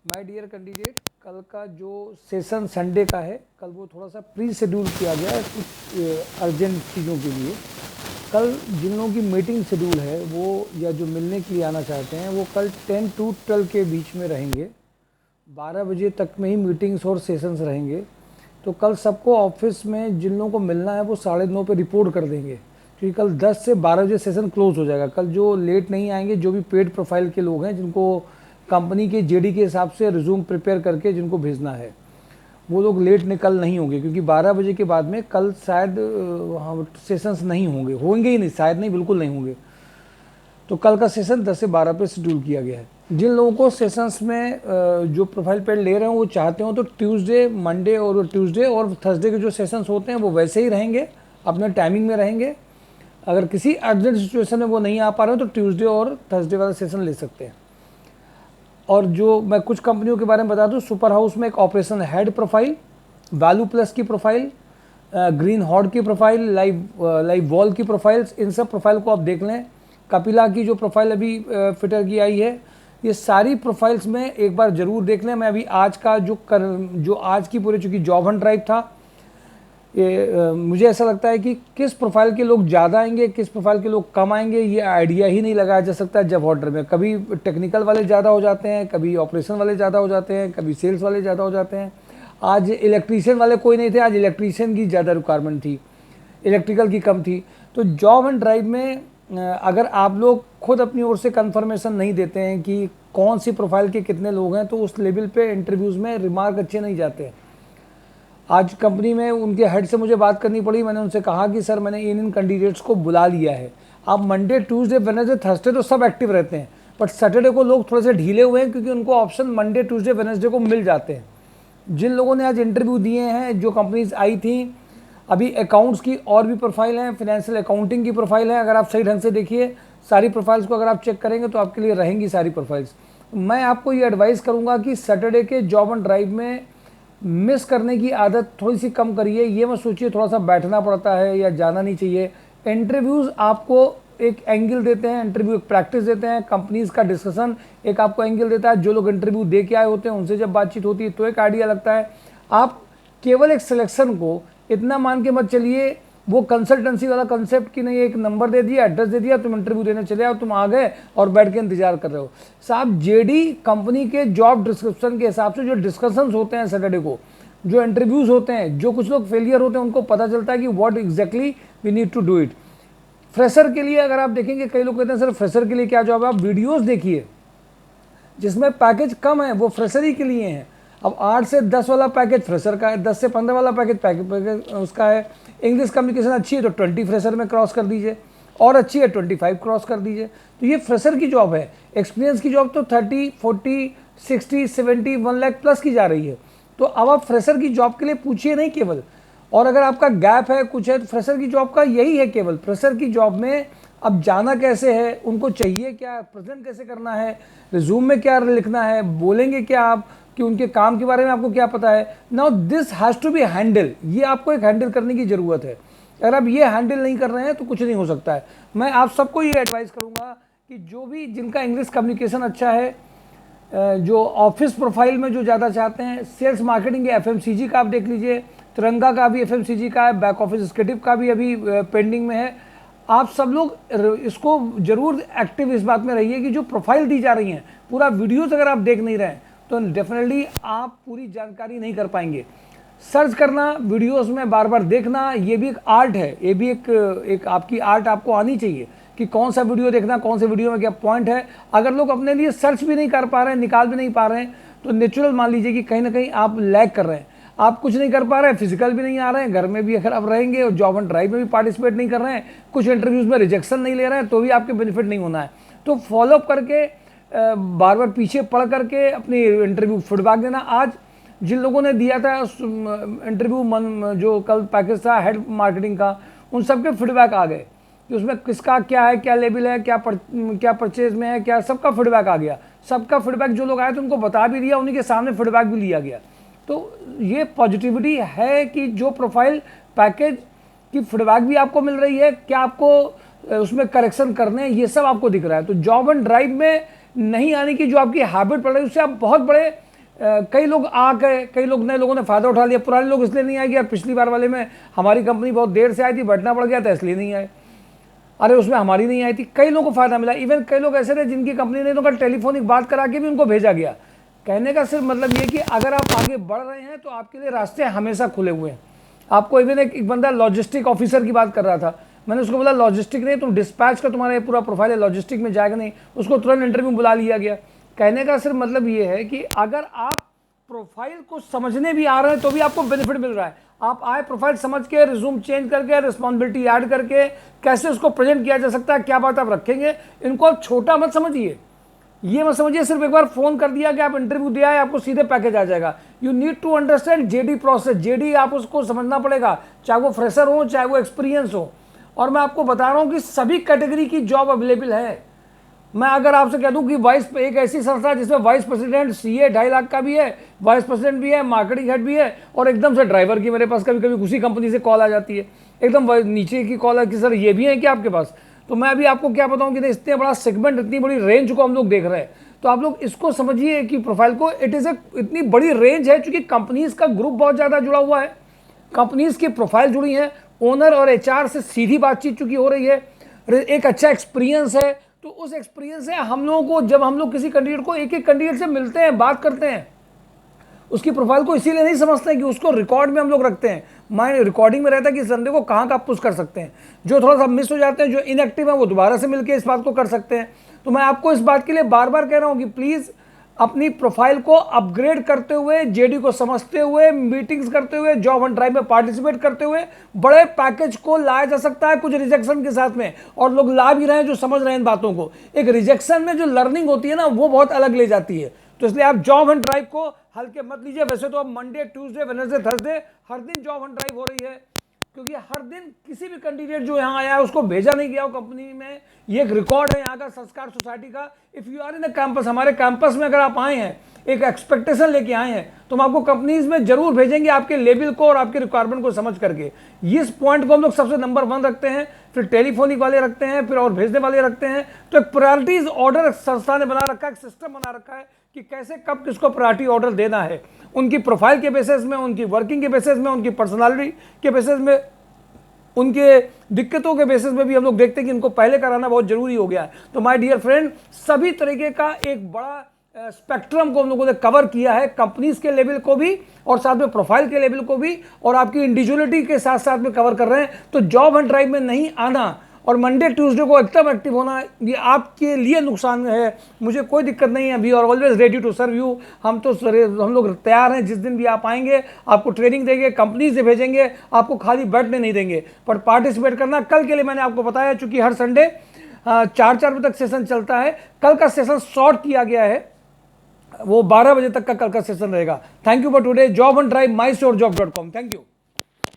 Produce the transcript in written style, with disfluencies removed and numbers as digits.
My dear candidate, कल का जो सेशन संडे का है, कल वो थोड़ा सा प्री शेड्यूल किया गया है कुछ अर्जेंट चीज़ों के लिए। कल जिन लोगों की मीटिंग शेड्यूल है वो या जो मिलने के लिए आना चाहते हैं वो कल 10 to 12 के बीच में रहेंगे। 12 बजे तक में ही मीटिंग्स और सेशंस रहेंगे। तो कल सबको ऑफिस में जिन लोगों को मिलना है वो 9:30 पे रिपोर्ट कर देंगे, क्योंकि कल 10 से 12 बजे सेशन क्लोज हो जाएगा। कल जो लेट नहीं आएंगे, जो भी पेड प्रोफाइल के लोग हैं जिनको कंपनी के जेडी के हिसाब से रिज्यूम प्रिपेयर करके जिनको भेजना है, वो लोग लेट निकल नहीं होंगे, क्योंकि 12 बजे के बाद में कल शायद सेशंस नहीं होंगे ही नहीं, शायद नहीं, बिल्कुल नहीं होंगे। तो कल का सेशन 10 से 12 पे शेड्यूल किया गया है। जिन लोगों को सेशंस में जो प्रोफाइल पेड ले रहे हो वो चाहते हो तो ट्यूसडे, मंडे और ट्यूसडे और थर्सडे के जो सेशंस होते हैं वो वैसे ही रहेंगे, अपने टाइमिंग में रहेंगे। अगर किसी अर्जेंट सिचुएशन में वो नहीं आ पा रहे हो तो ट्यूसडे और थर्सडे वाला सेशन ले सकते हैं। और जो मैं कुछ कंपनियों के बारे में बता दूं, सुपर हाउस में एक operation head profile, value plus की प्रोफाइल, ग्रीन हॉर्ड की प्रोफाइल, लाइव वॉल की प्रोफाइल्स, इन सब प्रोफाइल को आप देख लें। कपिला की जो प्रोफाइल अभी फिटर की आई है, ये सारी प्रोफाइल्स में एक बार ज़रूर देख लें। मैं अभी आज का जो आज की पूरे, चूँकि जॉब हंट ड्राइव था, ये मुझे ऐसा लगता है कि किस प्रोफाइल के लोग ज़्यादा आएंगे, किस प्रोफाइल के लोग कम आएंगे, ये आइडिया ही नहीं लगाया जा सकता जॉब ऑर्डर में। कभी टेक्निकल वाले ज़्यादा हो जाते हैं, कभी ऑपरेशन वाले ज़्यादा हो जाते हैं, कभी सेल्स वाले ज़्यादा हो जाते हैं। आज इलेक्ट्रीशियन वाले कोई नहीं थे, आज इलेक्ट्रीशियन की ज़्यादा रिक्वायरमेंट थी, इलेक्ट्रिकल की कम थी। तो जॉब एंड ड्राइव में अगर आप लोग खुद अपनी ओर से कंफर्मेशन नहीं देते हैं कि कौन सी प्रोफाइल के कितने लोग हैं, तो उस लेवल पे इंटरव्यूज़ में रिमार्क अच्छे नहीं जाते हैं। आज कंपनी में उनके हेड से मुझे बात करनी पड़ी। मैंने उनसे कहा कि सर, मैंने इन कैंडिडेट्स को बुला लिया है, आप मंडे, ट्यूसडे, वेडनेसडे, थर्सडे तो सब एक्टिव रहते हैं, बट सैटरडे को लोग थोड़े से ढीले हुए हैं, क्योंकि उनको ऑप्शन मंडे, ट्यूसडे, वेडनेसडे को मिल जाते हैं। जिन लोगों ने आज इंटरव्यू दिए हैं, जो कंपनीज आई थी, अभी अकाउंट्स की और भी प्रोफाइल हैं, फिनेंशियल अकाउंटिंग की प्रोफाइल है। अगर आप सही ढंग से देखिए सारी प्रोफाइल्स को, अगर आप चेक करेंगे तो आपके लिए रहेंगी सारी प्रोफाइल्स। मैं आपको ये एडवाइस करूँगा कि सैटरडे के जॉब एंड ड्राइव में मिस करने की आदत थोड़ी सी कम करिए। ये मत सोचिए थोड़ा सा बैठना पड़ता है या जाना नहीं चाहिए। इंटरव्यूज़ आपको एक एंगल देते हैं, इंटरव्यू एक प्रैक्टिस देते हैं, कंपनीज़ का डिस्कशन एक आपको एंगल देता है। जो लोग इंटरव्यू दे के आए होते हैं उनसे जब बातचीत होती है तो एक आइडिया लगता है। आप केवल एक सिलेक्शन को इतना मान के मत चलिए, वो कंसल्टेंसी वाला कंसेप्ट कि नहीं, एक नंबर दे दिया, एड्रेस दे दिया, तुम इंटरव्यू देने चले आओ, तुम आ गए और बैठ के इंतजार कर रहे हो। साहब, जेडी कंपनी के जॉब डिस्क्रिप्शन के हिसाब से जो डिस्कशंस होते हैं सैटरडे को, जो इंटरव्यूज़ होते हैं, जो कुछ लोग फेलियर होते हैं, उनको पता चलता है कि what exactly we need to do it. Fresher के लिए अगर आप देखेंगे, कई लोग कहते हैं सर फ्रेशर के लिए क्या जॉब है, आप वीडियोज़ देखिए जिसमें पैकेज कम है, वो फ्रेशर ही के लिए हैं। अब 8 से 10 वाला पैकेज फ्रेशर का है, 10 से 15 वाला पैकेज उसका है। इंग्लिश कम्युनिकेशन अच्छी है तो 20 फ्रेशर में क्रॉस कर दीजिए, और अच्छी है 25 क्रॉस कर दीजिए। तो ये फ्रेशर की जॉब है। एक्सपीरियंस की जॉब तो 30, 40, 60, 70, 1 लाख प्लस की जा रही है। तो अब आप फ्रेशर की जॉब के लिए पूछिए नहीं केवल, और अगर आपका गैप है, कुछ है, तो फ्रेशर की जॉब का यही है केवल। फ्रेशर की जॉब में अब जाना कैसे है, उनको चाहिए क्या, प्रेजेंट कैसे करना है, रिज्यूम में क्या लिखना है, बोलेंगे क्या आप, कि उनके काम के बारे में आपको क्या पता है। Now this has to be handle, ये आपको एक हैंडल करने की ज़रूरत है। अगर आप ये हैंडल नहीं कर रहे हैं तो कुछ नहीं हो सकता है। मैं आप सबको ये एडवाइस करूँगा कि जो भी जिनका इंग्लिश कम्युनिकेशन अच्छा है, जो ऑफिस प्रोफाइल में जो ज़्यादा चाहते हैं, सेल्स मार्केटिंग या एफएमसीजी का आप देख लीजिए, तिरंगा का भी एफएमसीजी का है, बैक ऑफिस एग्जीक्यूटिव का भी अभी पेंडिंग में है। आप सब लोग इसको जरूर एक्टिव इस बात में रहिए कि जो प्रोफाइल दी जा रही हैं, पूरा वीडियोस अगर आप देख नहीं रहे हैं तो डेफिनेटली आप पूरी जानकारी नहीं कर पाएंगे। सर्च करना, वीडियोस में बार बार देखना, ये भी एक आर्ट है, ये भी एक आपकी आर्ट आपको आनी चाहिए कि कौन सा वीडियो देखना, कौन से वीडियो में क्या पॉइंट है। अगर लोग अपने लिए सर्च भी नहीं कर पा रहे हैं, निकाल भी नहीं पा रहे हैं, तो नेचुरल मान लीजिए कि कहीं ना कहीं आप लैग कर रहे हैं। आप कुछ नहीं कर पा रहे हैं, फिजिकल भी नहीं आ रहे हैं, घर में भी अगर आप रहेंगे और जॉब एंड ड्राइव में भी पार्टिसिपेट नहीं कर रहे हैं, कुछ इंटरव्यूज़ में रिजेक्शन नहीं ले रहे हैं, तो भी आपके बेनिफिट नहीं होना है। तो फॉलोअप करके, बार बार पीछे पढ़ करके अपनी इंटरव्यू फीडबैक देना। आज जिन लोगों ने दिया था इंटरव्यू, जो कल पैकेज था हेड मार्केटिंग का, उन सबके फीडबैक आ गए कि उसमें किसका क्या है, क्या लेवल है, क्या परचेज में है, क्या, सबका फीडबैक आ गया। सबका फीडबैक जो लोग आए थे उनको बता भी दिया, उन्हीं के सामने फीडबैक भी लिया गया। तो ये पॉजिटिविटी है कि जो प्रोफाइल पैकेज की फीडबैक भी आपको मिल रही है, क्या आपको उसमें करेक्शन करने हैं, ये सब आपको दिख रहा है। तो जॉब एंड ड्राइव में नहीं आने की जो आपकी हैबिट पड़ रही है, उससे आप बहुत बड़े कई लोग आ गए, कई लोग नए लोगों ने फ़ायदा उठा लिया, पुराने लोग इसलिए नहीं आए कि यार पिछली बार वाले में हमारी कंपनी बहुत देर से आई थी, बैठना पड़ गया था इसलिए नहीं आए, अरे उसमें हमारी नहीं आई थी। कई लोगों को फ़ायदा मिला। इवन कई लोग ऐसे थे जिनकी कंपनी ने उनका टेलीफोनिक बात करा के भी उनको भेजा गया। कहने का सिर्फ मतलब ये कि अगर आप आगे बढ़ रहे हैं तो आपके लिए रास्ते हमेशा खुले हुए हैं। आपको इवन एक बंदा लॉजिस्टिक ऑफिसर की बात कर रहा था, मैंने उसको बोला लॉजिस्टिक नहीं, तुम डिस्पैच का तुम्हारा पूरा प्रोफाइल है, लॉजिस्टिक में जाएगा नहीं, उसको तुरंत इंटरव्यू बुला लिया गया। कहने का सिर्फ मतलब ये है कि अगर आप प्रोफाइल को समझने भी आ रहे हैं तो भी आपको बेनिफिट मिल रहा है। आप आए प्रोफाइल समझ के, रिज्यूम चेंज करके, रिस्पॉन्सिबिलिटी ऐड करके कैसे उसको प्रेजेंट किया जा सकता है, क्या बात आप रखेंगे, इनको आप छोटा मत समझिए। ये मत समझिए सिर्फ एक बार फोन कर दिया कि आप इंटरव्यू दिया है आपको सीधे पैकेज आ जाएगा। You need to understand JD process. JD आप उसको समझना पड़ेगा, चाहे वो फ्रेशर हो चाहे वो एक्सपीरियंस हो। और मैं आपको बता रहा हूं कि सभी कैटेगरी की जॉब अवेलेबल है। मैं अगर आपसे कह दूं कि एक ऐसी संस्था जिसमें वाइस प्रेसिडेंट सीए 2.5 लाख का भी है, वाइस प्रेसिडेंट भी है, मार्केटिंग हेड भी है, और एकदम से ड्राइवर की मेरे पास कभी कभी उसी कंपनी से कॉल आ जाती है, एकदम नीचे की कॉल है कि सर ये भी है क्या आपके पास। तो मैं अभी आपको क्या बताऊं कि इतने बड़ा सेगमेंट, इतनी बड़ी रेंज को हम लोग देख रहे हैं। तो आप लोग इसको समझिए कि प्रोफाइल को, इट इज़ इतनी बड़ी रेंज है क्योंकि कंपनीज का ग्रुप बहुत ज़्यादा जुड़ा हुआ है, कंपनीज की प्रोफाइल जुड़ी है, ओनर और एचआर से सीधी बातचीत चूंकि हो रही है, एक अच्छा एक्सपीरियंस है। तो उस एक्सपीरियंस से हम लोगों को, जब हम लोग किसी कैंडिडेट को एक एक कैंडिडेट से मिलते हैं, बात करते हैं, उसकी प्रोफाइल को इसीलिए नहीं समझते हैं कि उसको रिकॉर्ड में हम लोग रखते हैं। माइंड रिकॉर्डिंग में रहता है कि इस बंदे को कहाँ का पुश कर सकते हैं। जो थोड़ा सा मिस हो जाते हैं, जो इनएक्टिव है, वो दोबारा से मिलकर इस बात को कर सकते हैं। तो मैं आपको इस बात के लिए बार बार कह रहा हूँ कि प्लीज़ अपनी प्रोफाइल को अपग्रेड करते हुए, जेडी को समझते हुए, मीटिंग्स करते हुए, जॉब ऑन ड्राइव में पार्टिसिपेट करते हुए बड़े पैकेज को लाया जा सकता है कुछ रिजेक्शन के साथ में। और लोग ला भी रहे हैं जो समझ रहे हैं इन बातों को। एक रिजेक्शन में जो लर्निंग होती है ना, वो बहुत अलग ले जाती है। तो इसलिए आप जॉब ऑन ड्राइव को हल्के मत लीजिए। वैसे तो अब मंडे, ट्यूसडे, वेडनेसडे, थर्सडे हर दिन जॉब ऑन ड्राइव हो रही है, क्योंकि हर दिन किसी भी कैंडिडेट जो यहाँ आया है उसको भेजा नहीं गया हो कंपनी में। ये एक रिकॉर्ड है यहाँ का संस्कार सोसाइटी का। If you are in the campus, हमारे कैंपस में अगर आप आए हैं, एक एक्सपेक्टेशन लेके आए हैं, तो हम आपको कंपनीज में जरूर भेजेंगे आपके लेवल को और आपके रिक्वायरमेंट को समझ करके। इस पॉइंट को हम लोग सबसे नंबर 1 रखते हैं, फिर टेलीफोनिक वाले रखते हैं, फिर और भेजने वाले रखते हैं। तो एक प्रायोरिटीज ऑर्डर संस्था ने बना रखा है, एक सिस्टम बना रखा है कि कैसे कब किसको प्रायोरिटी ऑर्डर देना है, उनकी प्रोफाइल के बेसिस में, उनकी वर्किंग के बेसिस में, उनकी पर्सनालिटी के बेसिस में, उनके दिक्कतों के बेसिस में भी हम लोग देखते हैं कि इनको पहले कराना बहुत जरूरी हो गया है। तो माय डियर फ्रेंड, सभी तरीके का एक बड़ा स्पेक्ट्रम को हम लोगों ने कवर किया है, कंपनीज के लेवल को भी और साथ में प्रोफाइल के लेवल को भी, और आपकी इंडिविजुअलिटी के साथ साथ में कवर कर रहे हैं। तो जॉब एंड ड्राइव में नहीं आना और मंडे ट्यूसडे को एकदम एक्टिव होना, ये आपके लिए नुकसान है। मुझे कोई दिक्कत नहीं है, we are always ready to serve you. हम लोग तैयार हैं, जिस दिन भी आप आएंगे आपको ट्रेनिंग देंगे, कंपनी से भेजेंगे, आपको खाली बैठने नहीं देंगे, पर पार्टिसिपेट करना। कल के लिए मैंने आपको बताया, चूंकि हर संडे 4 बजे तक सेशन चलता है, कल का सेशन शॉर्ट किया गया है, वो 12 बजे तक का कल का सेशन रहेगा। Thank you for today. Job on drive, mysurjob.com। Thank you.